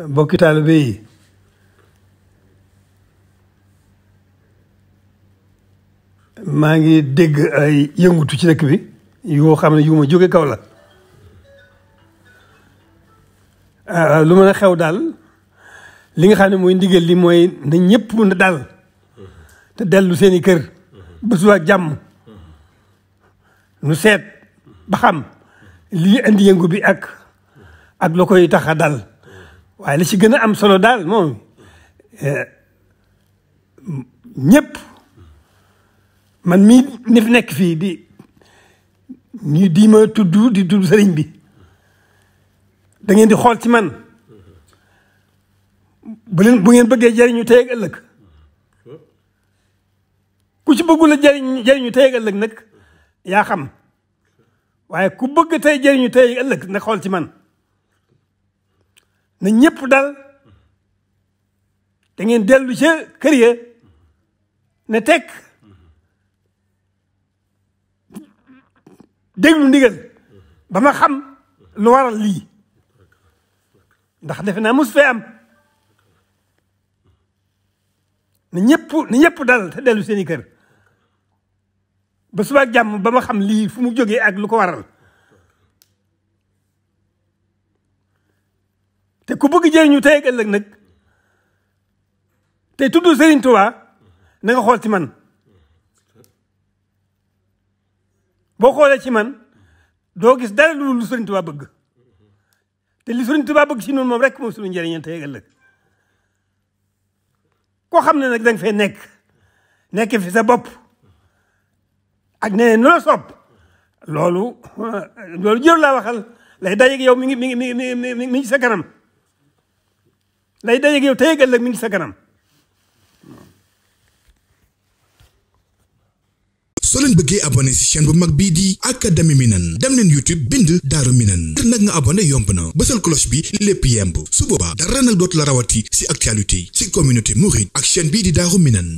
mbokki taalibe yi maa ngi dégg ay yëngutu ci dëkk bi yoo xam ne yu ma jóge kaw la lu mën a xew daal li nga xam ne mooy ndigal li mooy na ñëpp na dal te dellu seeni kër ba suba ak jàmm nu seet ba xam lii indi yëngu bi ak la koy tax a dal waaye li ci gën a am solo daal moom ñëpp man mii ni fi nekk fii di ma tudd sëriñ bi da ngeen di xool ci man bu ngeen bëggee jariñu tey ak ëllëg ku ci bëggul a jariñu tey ak ëllëg nag yaa xam waaye ku bëgg tey jariñu tey ak ëllëg nag xool ci man na ñëpp dal da ngeen dellu ca kër ya ne tekk déglu ndigal ba ma xam lu waral lii ndax defe naa mos fee am na ñëpp dal te dellu seeni kër ba suba ak jàmm ba ma xam lii fu mu jógee ak lu ko waral te ku bëgg jëriñu tey ak ëllëg nag te tudd Serigne Touba na nga xool ci man boo xoolee ci man doo gis dara lu Serigne Touba bëgg te li Serigne Touba bëgg ci noonu moom rek moom suñu njëriñ tey ak ëllëg koo xam ne nag da nga fay nekk fi sa bopp ak ne nu la sopp loolu jëru laa waxal lay dajeeg yow mi ngi sa kanam lay dajeeg yow tey ak ëllëg mi ngi sa kanam. soo leen bëggee abonné ci chaîne bu mag bii di Académie Minane dem leen YouTube bind Daaru Minane ngir nag nga abonné yomb na bësal cloche bi lépp yemb su boobaa dara nag dootu la rawati ci actualité ci communauté mouride ak chaîne bii di Daaru Minane.